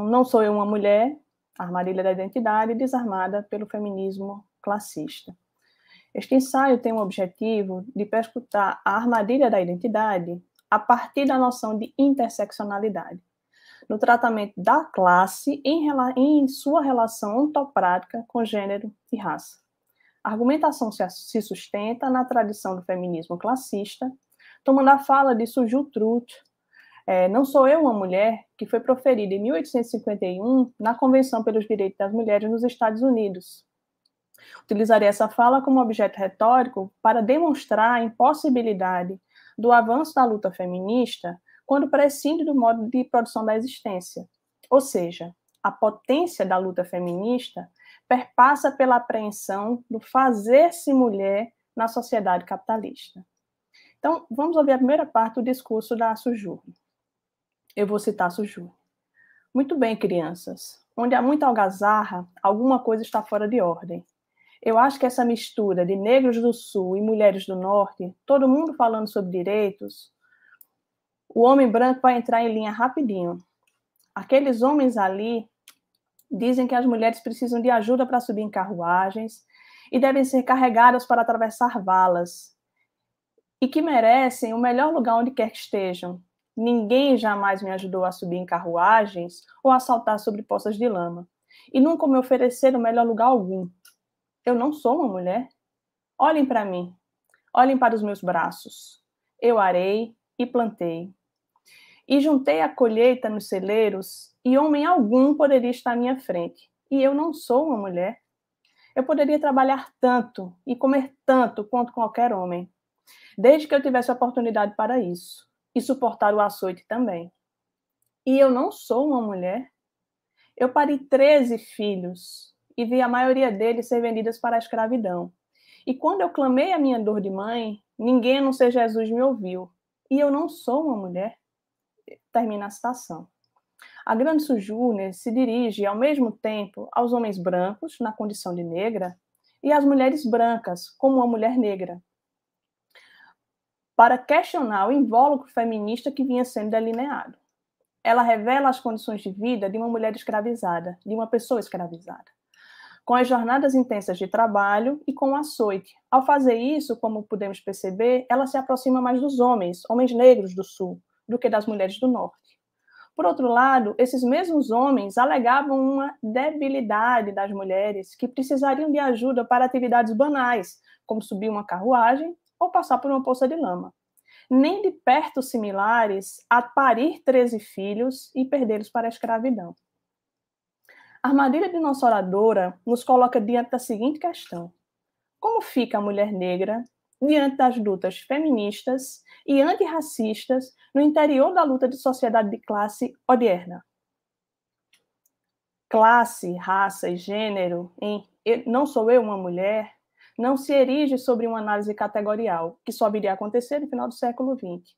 Não Sou Eu uma Mulher, a Armadilha da Identidade, desarmada pelo feminismo classista. Este ensaio tem o objetivo de perscrutar a armadilha da identidade a partir da noção de interseccionalidade, no tratamento da classe em sua relação ontoprática com gênero e raça. A argumentação se sustenta na tradição do feminismo classista, tomando a fala de Suju Truth, Não Sou Eu uma Mulher, que foi proferida em 1851 na Convenção pelos Direitos das Mulheres nos Estados Unidos. Utilizarei essa fala como objeto retórico para demonstrar a impossibilidade do avanço da luta feminista quando prescinde do modo de produção da existência. Ou seja, a potência da luta feminista perpassa pela apreensão do fazer-se mulher na sociedade capitalista. Então, vamos ouvir a primeira parte do discurso da Suju. Eu vou citar Suju. Muito bem, crianças. Onde há muita algazarra, alguma coisa está fora de ordem. Eu acho que essa mistura de negros do sul e mulheres do norte, todo mundo falando sobre direitos, o homem branco vai entrar em linha rapidinho. Aqueles homens ali dizem que as mulheres precisam de ajuda para subir em carruagens e devem ser carregadas para atravessar valas e que merecem o melhor lugar onde quer que estejam. Ninguém jamais me ajudou a subir em carruagens ou a saltar sobre poças de lama. E nunca me ofereceram melhor lugar algum. Eu não sou uma mulher. Olhem para mim. Olhem para os meus braços. Eu arei e plantei. E juntei a colheita nos celeiros e homem algum poderia estar à minha frente. E eu não sou uma mulher. Eu poderia trabalhar tanto e comer tanto quanto qualquer homem, desde que eu tivesse oportunidade para isso. E suportar o açoite também. E eu não sou uma mulher. Eu pari 13 filhos e vi a maioria deles ser vendidas para a escravidão. E quando eu clamei a minha dor de mãe, ninguém a não ser Jesus me ouviu. E eu não sou uma mulher. Termina a citação. A grande Suju se dirige, ao mesmo tempo, aos homens brancos, na condição de negra, e às mulheres brancas, como uma mulher negra, para questionar o invólucro feminista que vinha sendo delineado. Ela revela as condições de vida de uma mulher escravizada, de uma pessoa escravizada, com as jornadas intensas de trabalho e com o açoite. Ao fazer isso, como podemos perceber, ela se aproxima mais dos homens negros do Sul, do que das mulheres do Norte. Por outro lado, esses mesmos homens alegavam uma debilidade das mulheres que precisariam de ajuda para atividades banais, como subir uma carruagem ou passar por uma poça de lama. Nem de perto similares a parir 13 filhos e perdê-los para a escravidão. A armadilha de nossa oradora nos coloca diante da seguinte questão: como fica a mulher negra diante das lutas feministas e antirracistas no interior da luta de sociedade de classe odierna? Classe, raça e gênero, em Não Sou Eu uma Mulher, não se erige sobre uma análise categorial, que só viria a acontecer no final do século XX.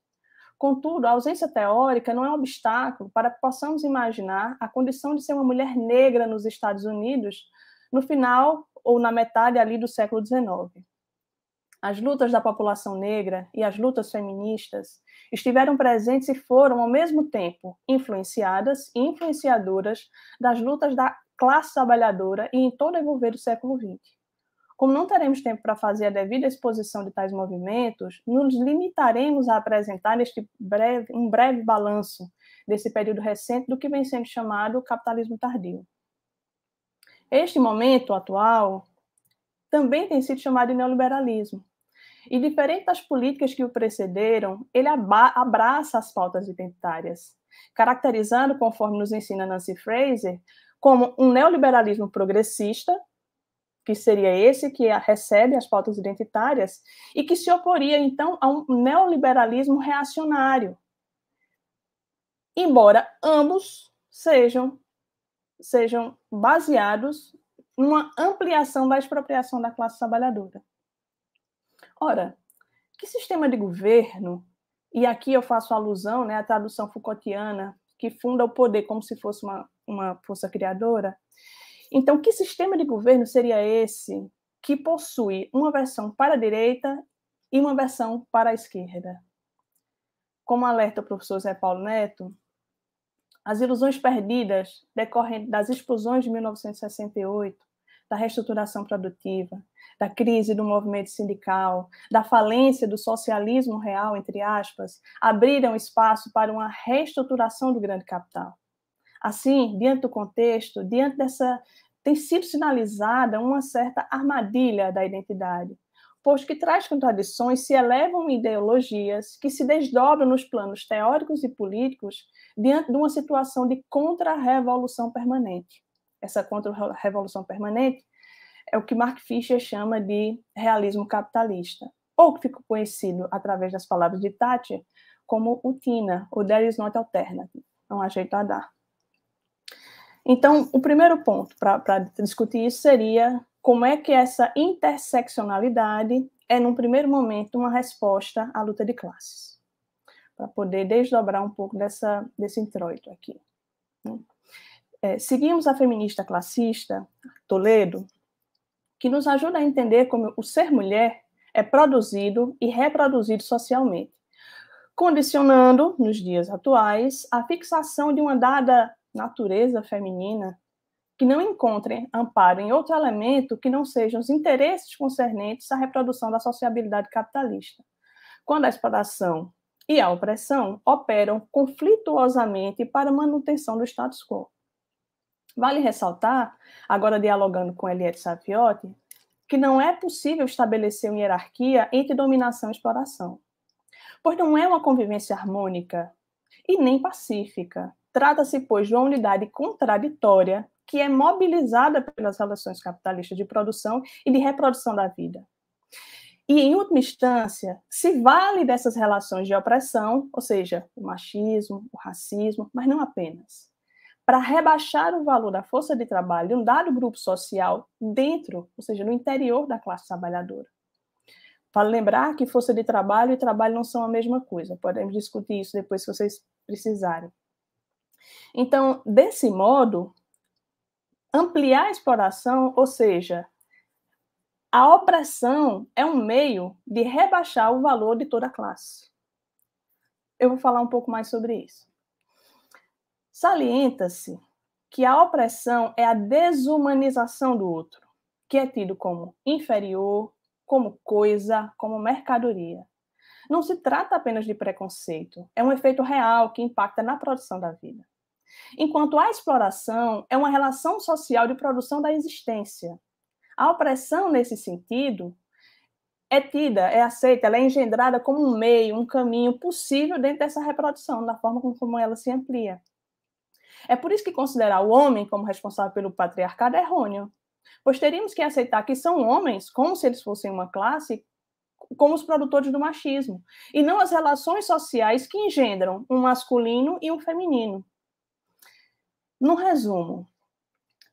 Contudo, a ausência teórica não é um obstáculo para que possamos imaginar a condição de ser uma mulher negra nos Estados Unidos no final ou na metade ali do século XIX. As lutas da população negra e as lutas feministas estiveram presentes e foram, ao mesmo tempo, influenciadas e influenciadoras das lutas da classe trabalhadora e em todo o envolver do século XX. Como não teremos tempo para fazer a devida exposição de tais movimentos, nos limitaremos a apresentar um breve balanço desse período recente do que vem sendo chamado capitalismo tardio. Este momento atual também tem sido chamado de neoliberalismo. E diferente das políticas que o precederam, ele abraça as pautas identitárias, caracterizando, conforme nos ensina Nancy Fraser, como um neoliberalismo progressista, que seria esse que recebe as pautas identitárias, e que se oporia, então, a um neoliberalismo reacionário. Embora ambos sejam baseados numa ampliação da expropriação da classe trabalhadora. Ora, que sistema de governo, e aqui eu faço alusão, à tradução Foucaultiana, que funda o poder como se fosse uma força criadora. Então, que sistema de governo seria esse que possui uma versão para a direita e uma versão para a esquerda? Como alerta o professor Zé Paulo Neto, As ilusões perdidas decorrem das explosões de 1968, da reestruturação produtiva, da crise do movimento sindical, da falência do socialismo real, entre aspas, abriram espaço para uma reestruturação do grande capital. Assim, diante do contexto, diante dessa, tem sido sinalizada uma certa armadilha da identidade, posto que traz contradições, se elevam ideologias que se desdobram nos planos teóricos e políticos diante de uma situação de contra-revolução permanente. Essa contra-revolução permanente é o que Mark Fisher chama de realismo capitalista, ou que ficou conhecido através das palavras de Thatcher como o TINA, o There is not alternative, não há jeito a dar. Então, o primeiro ponto para discutir isso seria como é que essa interseccionalidade é, num primeiro momento, uma resposta à luta de classes, para poder desdobrar um pouco desse introito aqui. Seguimos a feminista classista, Toledo, que nos ajuda a entender como o ser mulher é produzido e reproduzido socialmente, condicionando, nos dias atuais, a fixação de uma dada natureza feminina que não encontrem amparo em outro elemento que não sejam os interesses concernentes à reprodução da sociabilidade capitalista, quando a exploração e a opressão operam conflituosamente para a manutenção do status quo. Vale ressaltar, agora dialogando com Eliette Saviotti, que não é possível estabelecer uma hierarquia entre dominação e exploração, pois não é uma convivência harmônica e nem pacífica. Trata-se, pois, de uma unidade contraditória que é mobilizada pelas relações capitalistas de produção e de reprodução da vida. E, em última instância, se vale dessas relações de opressão, ou seja, o machismo, o racismo, mas não apenas, para rebaixar o valor da força de trabalho de um dado grupo social dentro, ou seja, no interior da classe trabalhadora. Vale lembrar que força de trabalho e trabalho não são a mesma coisa. Podemos discutir isso depois, se vocês precisarem. Então, desse modo, ampliar a exploração, ou seja, a opressão é um meio de rebaixar o valor de toda a classe. Eu vou falar um pouco mais sobre isso. Salienta-se que a opressão é a desumanização do outro, que é tido como inferior, como coisa, como mercadoria. Não se trata apenas de preconceito, é um efeito real que impacta na produção da vida. Enquanto a exploração é uma relação social de produção da existência. A opressão, nesse sentido, é tida, é aceita, ela é engendrada como um meio, um caminho possível dentro dessa reprodução, da forma como ela se amplia. É por isso que considerar o homem como responsável pelo patriarcado é errôneo, pois teríamos que aceitar que são homens, como se eles fossem uma classe, como os produtores do machismo, e não as relações sociais que engendram um masculino e um feminino. No resumo,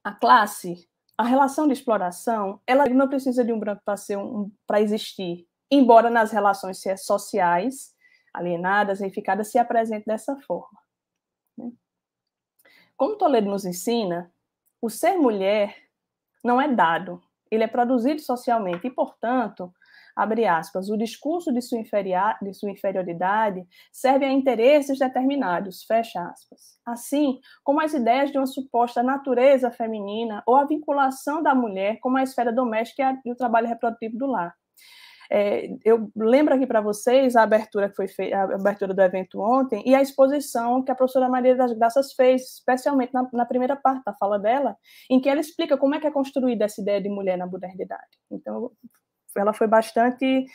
a classe, a relação de exploração, ela não precisa de um branco para existir, embora nas relações sociais, alienadas, reificadas, se apresente dessa forma. Como Toledo nos ensina, o ser mulher não é dado, ele é produzido socialmente e, portanto, abre aspas, o discurso de sua inferioridade serve a interesses determinados, fecha aspas. Assim, como as ideias de uma suposta natureza feminina ou a vinculação da mulher com a esfera doméstica e o trabalho reprodutivo do lar. Eu lembro aqui para vocês a abertura que foi feita, a abertura do evento ontem e a exposição que a professora Maria das Graças fez, especialmente na primeira parte da fala dela, em que ela explica como é que é construída essa ideia de mulher na modernidade. Então, ela foi bastante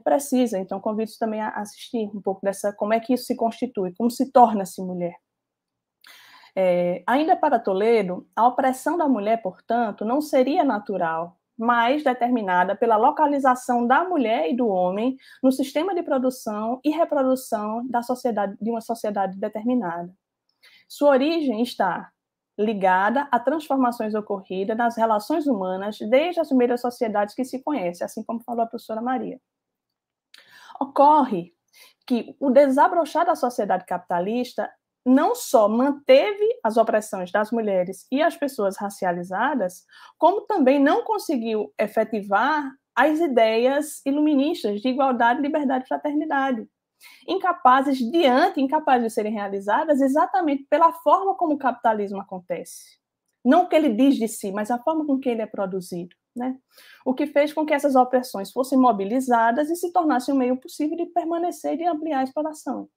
precisa, então convido também a assistir um pouco dessa, como é que isso se constitui, como se torna-se mulher. Ainda para Toledo, a opressão da mulher, portanto, não seria natural, mas determinada pela localização da mulher e do homem no sistema de produção e reprodução da sociedade, de uma sociedade determinada. Sua origem está ligada a transformações ocorridas nas relações humanas desde as primeiras sociedades que se conhecem, assim como falou a professora Maria. Ocorre que o desabrochar da sociedade capitalista não só manteve as opressões das mulheres e as pessoas racializadas, como também não conseguiu efetivar as ideias iluministas de igualdade, liberdade e fraternidade. incapazes de serem realizadas exatamente pela forma como o capitalismo acontece. Não o que ele diz de si, mas a forma com que ele é produzido, né? O que fez com que essas opressões fossem mobilizadas e se tornassem um meio possível de permanecer e de ampliar a exploração.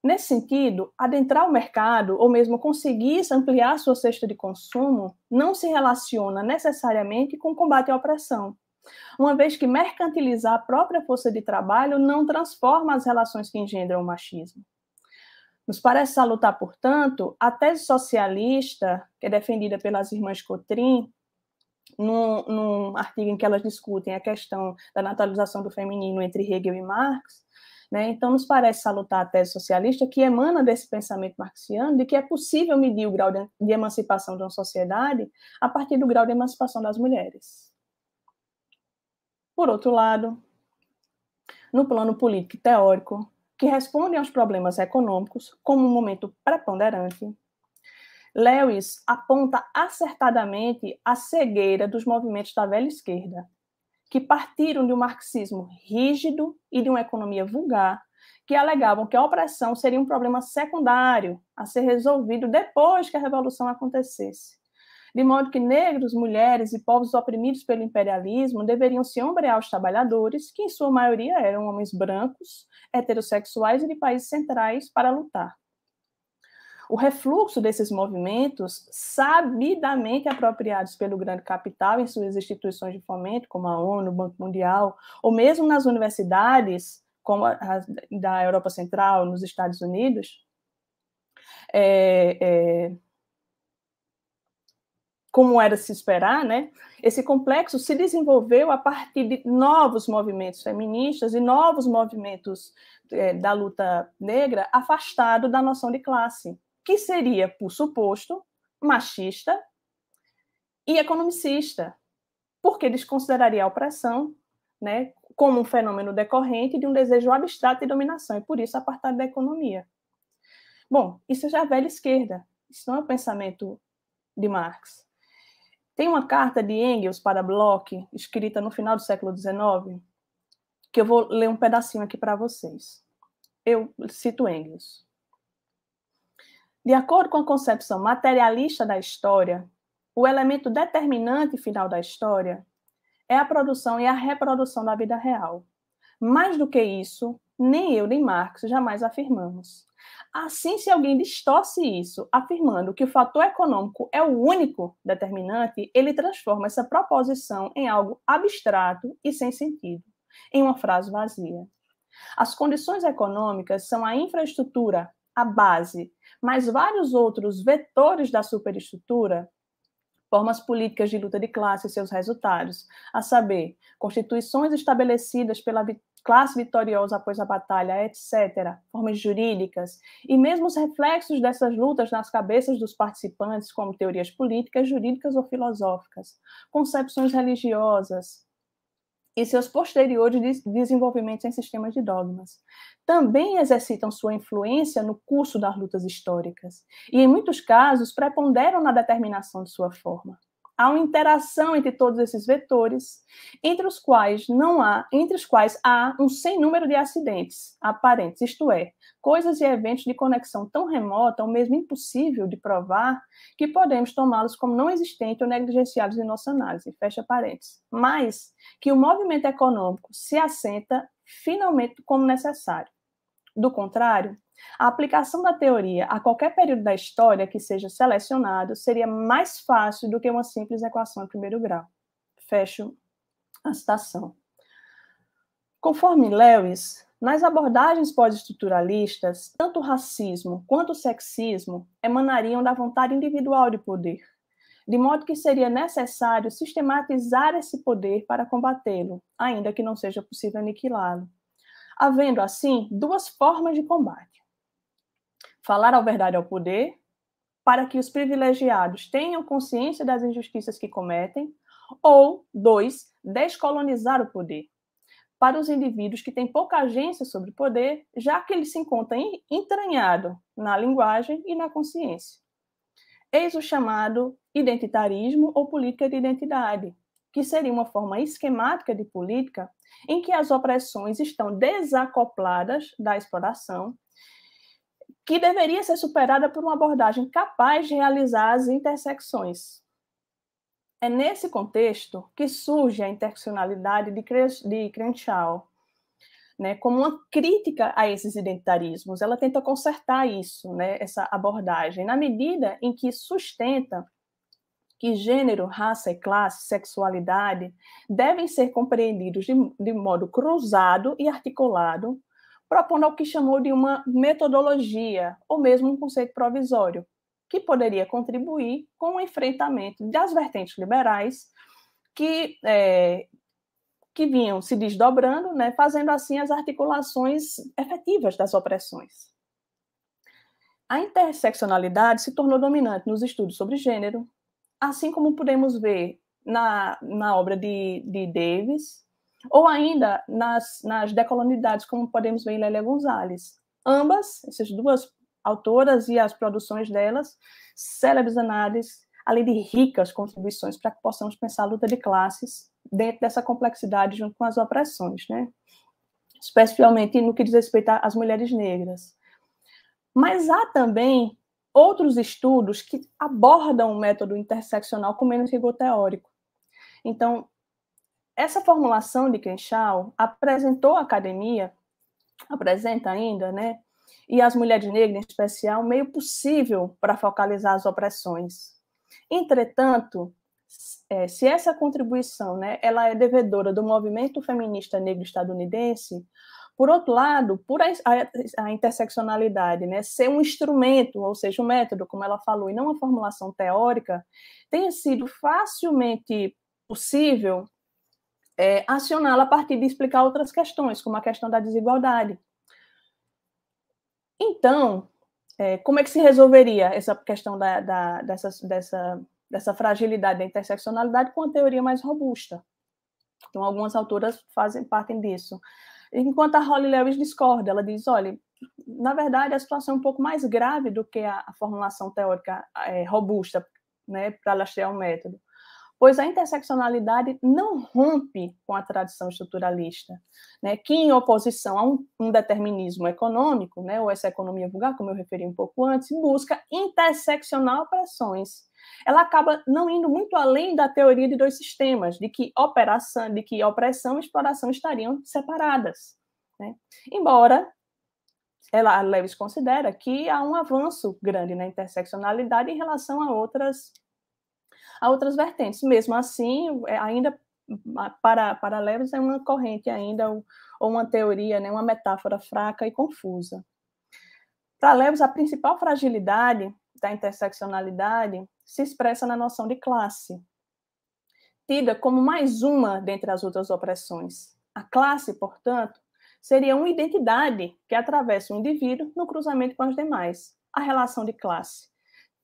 Nesse sentido, adentrar o mercado, ou mesmo conseguir ampliar sua cesta de consumo, não se relaciona necessariamente com o combate à opressão, uma vez que mercantilizar a própria força de trabalho não transforma as relações que engendram o machismo. Nos parece salutar, portanto, a tese socialista, que é defendida pelas irmãs Cotrim, num artigo em que elas discutem a questão da naturalização do feminino entre Hegel e Marx, né? Então, nos parece salutar a tese socialista que emana desse pensamento marxiano de que é possível medir o grau de emancipação de uma sociedade a partir do grau de emancipação das mulheres. Por outro lado, no plano político e teórico, que respondem aos problemas econômicos como um momento preponderante, Lewis aponta acertadamente a cegueira dos movimentos da velha esquerda, que partiram de um marxismo rígido e de uma economia vulgar, que alegavam que a opressão seria um problema secundário a ser resolvido depois que a revolução acontecesse. De modo que negros, mulheres e povos oprimidos pelo imperialismo deveriam se ombrear aos trabalhadores, que em sua maioria eram homens brancos, heterossexuais e de países centrais, para lutar. O refluxo desses movimentos, sabidamente apropriados pelo grande capital em suas instituições de fomento, como a ONU, o Banco Mundial, ou mesmo nas universidades, como a da Europa Central, nos Estados Unidos, como era de se esperar, né? Esse complexo se desenvolveu a partir de novos movimentos feministas e novos movimentos da luta negra afastado da noção de classe, que seria, por suposto, machista e economicista, porque desconsideraria a opressão, né, como um fenômeno decorrente de um desejo abstrato de dominação, e por isso apartado da economia. Bom, isso já é a velha esquerda, isso não é o pensamento de Marx. Tem uma carta de Engels para Bloch, escrita no final do século XIX, que eu vou ler um pedacinho aqui para vocês. Eu cito Engels. De acordo com a concepção materialista da história, o elemento determinante final da história é a produção e a reprodução da vida real. Mais do que isso, nem eu nem Marx jamais afirmamos. Assim, se alguém distorce isso, afirmando que o fator econômico é o único determinante, ele transforma essa proposição em algo abstrato e sem sentido, em uma frase vazia. As condições econômicas são a infraestrutura, a base, mas vários outros vetores da superestrutura, formas políticas de luta de classe e seus resultados, a saber, constituições estabelecidas pela classe vitoriosa após a batalha, etc., formas jurídicas, e mesmo os reflexos dessas lutas nas cabeças dos participantes, como teorias políticas, jurídicas ou filosóficas, concepções religiosas, e seus posteriores desenvolvimentos em sistemas de dogmas. Também exercitam sua influência no curso das lutas históricas e, em muitos casos, preponderam na determinação de sua forma. Há uma interação entre todos esses vetores, entre os quais há um sem número de acidentes aparentes, isto é, coisas e eventos de conexão tão remota, ou mesmo impossível de provar, que podemos tomá-los como não existentes ou negligenciados em nossa análise, fecha parênteses. Mas que o movimento econômico se assenta finalmente como necessário. Do contrário, a aplicação da teoria a qualquer período da história que seja selecionado seria mais fácil do que uma simples equação de primeiro grau. Fecho a citação. Conforme Lewis, nas abordagens pós-estruturalistas, tanto o racismo quanto o sexismo emanariam da vontade individual de poder, de modo que seria necessário sistematizar esse poder para combatê-lo, ainda que não seja possível aniquilá-lo, havendo, assim, duas formas de combate. Falar a verdade ao poder, para que os privilegiados tenham consciência das injustiças que cometem, ou, 2, descolonizar o poder, para os indivíduos que têm pouca agência sobre o poder, já que ele se encontra entranhado na linguagem e na consciência. Eis o chamado identitarismo ou política de identidade, que seria uma forma esquemática de política em que as opressões estão desacopladas da exploração, que deveria ser superada por uma abordagem capaz de realizar as intersecções. É nesse contexto que surge a interseccionalidade de Crenshaw, né, como uma crítica a esses identitarismos. Ela tenta consertar isso, né, essa abordagem, na medida em que sustenta que gênero, raça e classe, sexualidade devem ser compreendidos de modo cruzado e articulado, propondo o que chamou de uma metodologia, ou mesmo um conceito provisório, que poderia contribuir com o enfrentamento das vertentes liberais que vinham se desdobrando, né, fazendo assim as articulações efetivas das opressões. A interseccionalidade se tornou dominante nos estudos sobre gênero, assim como podemos ver na obra de Davis, ou ainda nas decolonialidades, como podemos ver em Lélia Gonzalez. Ambas, essas duas autoras e as produções delas, célebres análises, além de ricas contribuições para que possamos pensar a luta de classes dentro dessa complexidade junto com as opressões, né? Especialmente no que diz respeito às mulheres negras. Mas há também outros estudos que abordam o método interseccional com menos rigor teórico. Então, essa formulação de Crenshaw apresentou à academia, apresenta ainda, né, e as mulheres negras em especial, meio possível para focalizar as opressões. Entretanto, se essa contribuição, né, ela é devedora do movimento feminista negro estadunidense, por outro lado, por a interseccionalidade, né, ser um instrumento, ou seja, um método, como ela falou, e não uma formulação teórica, tenha sido facilmente possível acioná-la a partir de explicar outras questões, como a questão da desigualdade. Então, como é que se resolveria essa questão dessa fragilidade da interseccionalidade com uma teoria mais robusta? Então, algumas autoras partem disso. Enquanto a Holly Lewis discorda, ela diz, olha, na verdade, a situação é um pouco mais grave do que a formulação teórica robusta, né, para lastrear o método, pois a interseccionalidade não rompe com a tradição estruturalista, né, que em oposição a um determinismo econômico, né, ou essa economia vulgar, como eu referi um pouco antes, busca interseccionar opressões. Ela acaba não indo muito além da teoria de dois sistemas, de que opressão e exploração estariam separadas, né? Embora a Lewis considera que há um avanço grande na interseccionalidade em relação a outras vertentes. Mesmo assim, ainda para Lewis é uma corrente ainda, ou uma teoria, né, uma metáfora fraca e confusa. Para Lewis, a principal fragilidade da interseccionalidade se expressa na noção de classe, tida como mais uma dentre as outras opressões. A classe, portanto, seria uma identidade que atravessa o indivíduo no cruzamento com as demais, a relação de classe.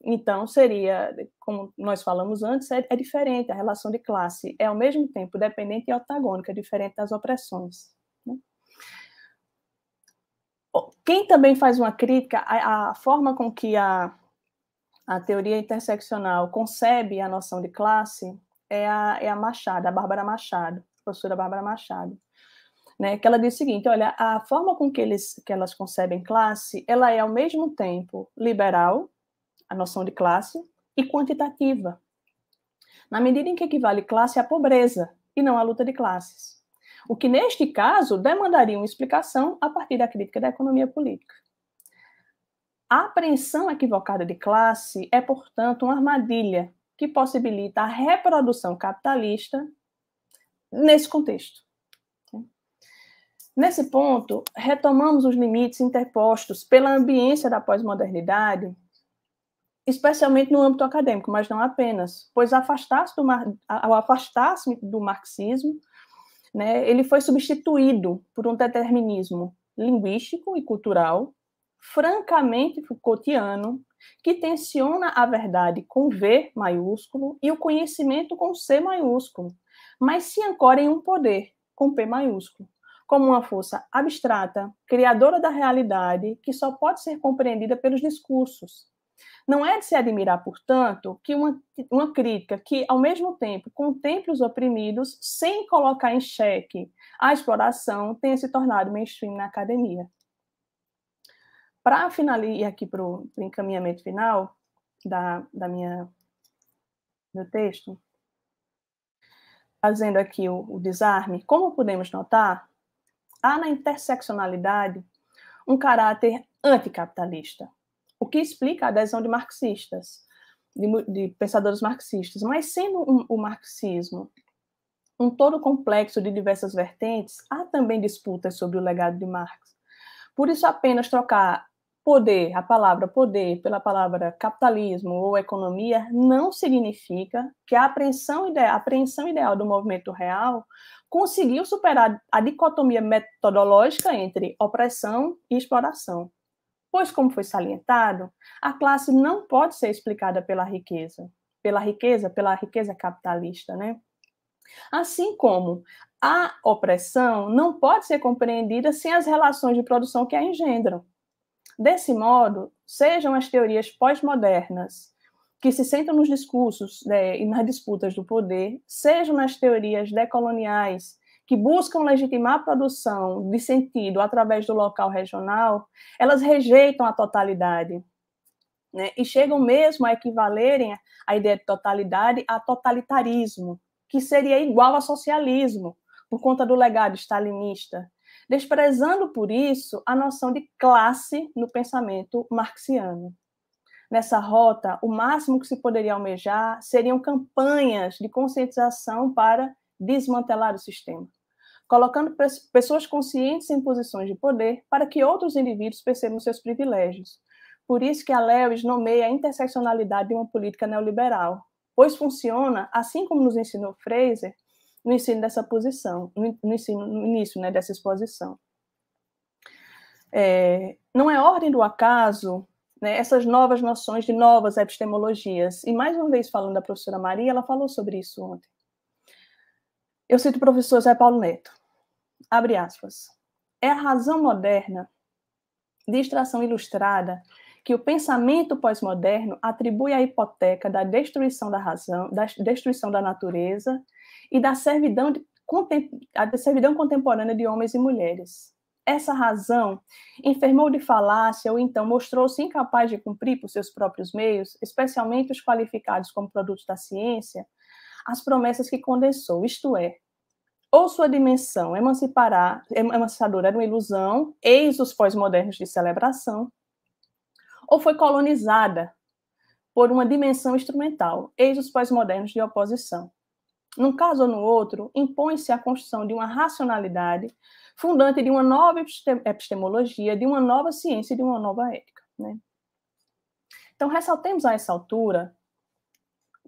Então, seria, como nós falamos antes, é diferente, a relação de classe é, ao mesmo tempo, dependente e antagônica, diferente das opressões. Né? Quem também faz uma crítica à forma com que a teoria interseccional concebe a noção de classe é a Machado, a Bárbara Machado, a professora Bárbara Machado, né, que ela diz o seguinte, olha, a forma com que elas concebem classe, ela é, ao mesmo tempo, liberal, a noção de classe, e quantitativa, na medida em que equivale classe à pobreza, e não à luta de classes. O que, neste caso, demandaria uma explicação a partir da crítica da economia política. A apreensão equivocada de classe é, portanto, uma armadilha que possibilita a reprodução capitalista nesse contexto. Nesse ponto, retomamos os limites interpostos pela ambiência da pós-modernidade, especialmente no âmbito acadêmico, mas não apenas, pois ao afastar-se do marxismo, né, ele foi substituído por um determinismo linguístico e cultural, francamente Foucaultiano, que tensiona a verdade com V maiúsculo e o conhecimento com C maiúsculo, mas se ancora em um poder com P maiúsculo, como uma força abstrata, criadora da realidade, que só pode ser compreendida pelos discursos. Não é de se admirar, portanto, que uma crítica que, ao mesmo tempo, contemple os oprimidos sem colocar em xeque a exploração tenha se tornado mainstream na academia. Para finalizar aqui para o encaminhamento final meu texto, fazendo aqui o desarme, como podemos notar, há na interseccionalidade um caráter anticapitalista, o que explica a adesão de marxistas, de pensadores marxistas. Mas sendo o marxismo um todo complexo de diversas vertentes, há também disputas sobre o legado de Marx. Por isso, apenas trocar a palavra poder, pela palavra capitalismo ou economia, não significa que a apreensão ideal do movimento real conseguiu superar a dicotomia metodológica entre opressão e exploração. Pois, como foi salientado, a classe não pode ser explicada pela riqueza capitalista, né? Assim como a opressão não pode ser compreendida sem as relações de produção que a engendram. Desse modo, sejam as teorias pós-modernas, que se centram nos discursos e nas disputas do poder, sejam nas teorias decoloniais, que buscam legitimar a produção de sentido através do local regional, elas rejeitam a totalidade, né? E chegam mesmo a equivalerem a ideia de totalidade a totalitarismo, que seria igual a socialismo, por conta do legado stalinista, desprezando por isso a noção de classe no pensamento marxiano. Nessa rota, o máximo que se poderia almejar seriam campanhas de conscientização para desmantelar o sistema, colocando pessoas conscientes em posições de poder para que outros indivíduos percebam seus privilégios. Por isso que a Lewis nomeia a interseccionalidade de uma política neoliberal, pois funciona, assim como nos ensinou Fraser, no ensino dessa posição, no início, né, dessa exposição. Não é ordem do acaso, né, essas novas noções de novas epistemologias. E, mais uma vez, falando da professora Maria, ela falou sobre isso ontem. Eu cito o professor Zé Paulo Neto. Abre aspas. É a razão moderna de extração ilustrada que o pensamento pós-moderno atribui à hipoteca da destruição da razão, da destruição da natureza e da servidão contemporânea de homens e mulheres. Essa razão enfermou de falácia ou então mostrou-se incapaz de cumprir por seus próprios meios, especialmente os qualificados como produtos da ciência, as promessas que condensou, isto é, ou sua dimensão emancipadora era uma ilusão, eis os pós-modernos de celebração, ou foi colonizada por uma dimensão instrumental, eis os pós-modernos de oposição. Num caso ou no outro, impõe-se a construção de uma racionalidade fundante de uma nova epistemologia, de uma nova ciência e de uma nova ética, né? Então, ressaltemos a essa altura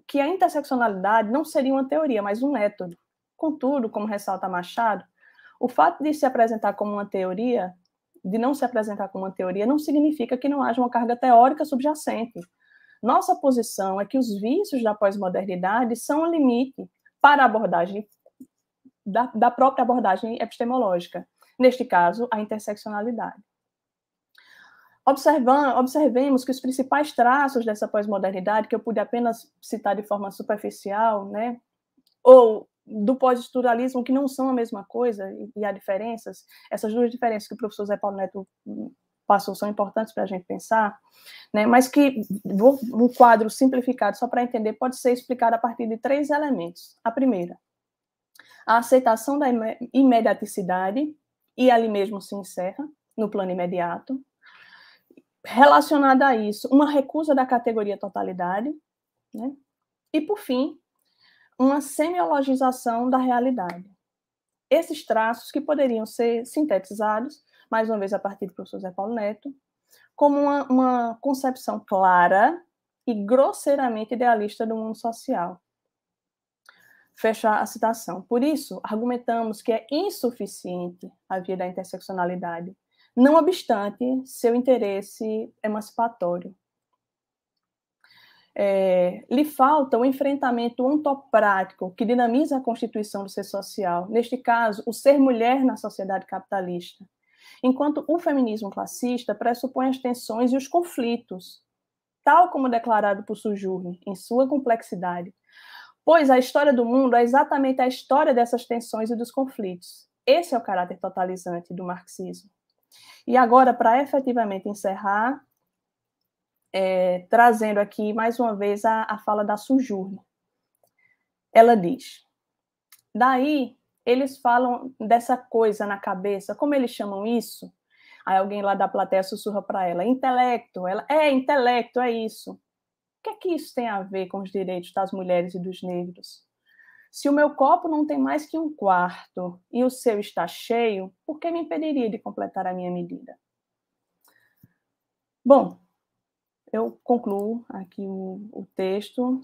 que a interseccionalidade não seria uma teoria, mas um método. Contudo, como ressalta Machado, o fato de se apresentar como uma teoria, de não se apresentar como uma teoria, não significa que não haja uma carga teórica subjacente. Nossa posição é que os vícios da pós-modernidade são um limite para a abordagem da própria abordagem epistemológica, neste caso, a interseccionalidade. Observemos que os principais traços dessa pós-modernidade, que eu pude apenas citar de forma superficial, né, ou do pós-estruturalismo, que não são a mesma coisa, e há diferenças, essas duas diferenças que o professor Zé Paulo Neto passou são importantes para a gente pensar, né, mas que, um quadro simplificado, só para entender, pode ser explicado a partir de 3 elementos. A primeira, a aceitação da imediaticidade, e ali mesmo se encerra, no plano imediato. Relacionada a isso, uma recusa da categoria totalidade, né? E, por fim, uma semiologização da realidade. Esses traços que poderiam ser sintetizados, mais uma vez a partir do professor Zé Paulo Neto, como uma concepção clara e grosseiramente idealista do mundo social. Fecha a citação. Por isso, argumentamos que é insuficiente a via da interseccionalidade, não obstante seu interesse emancipatório. Lhe falta o enfrentamento ontoprático que dinamiza a constituição do ser social, neste caso, o ser mulher na sociedade capitalista, enquanto o feminismo classista pressupõe as tensões e os conflitos, tal como declarado por Sojourner, em sua complexidade, pois a história do mundo é exatamente a história dessas tensões e dos conflitos. Esse é o caráter totalizante do marxismo. E agora, para efetivamente encerrar, trazendo aqui mais uma vez a fala da Sojourner. Ela diz: daí eles falam dessa coisa na cabeça, como eles chamam isso? Aí alguém lá da plateia sussurra para ela: intelecto. Ela: intelecto, é isso. O que é que isso tem a ver com os direitos das mulheres e dos negros? Se o meu copo não tem mais que um quarto e o seu está cheio, por que me impediria de completar a minha medida? Bom, eu concluo aqui o texto.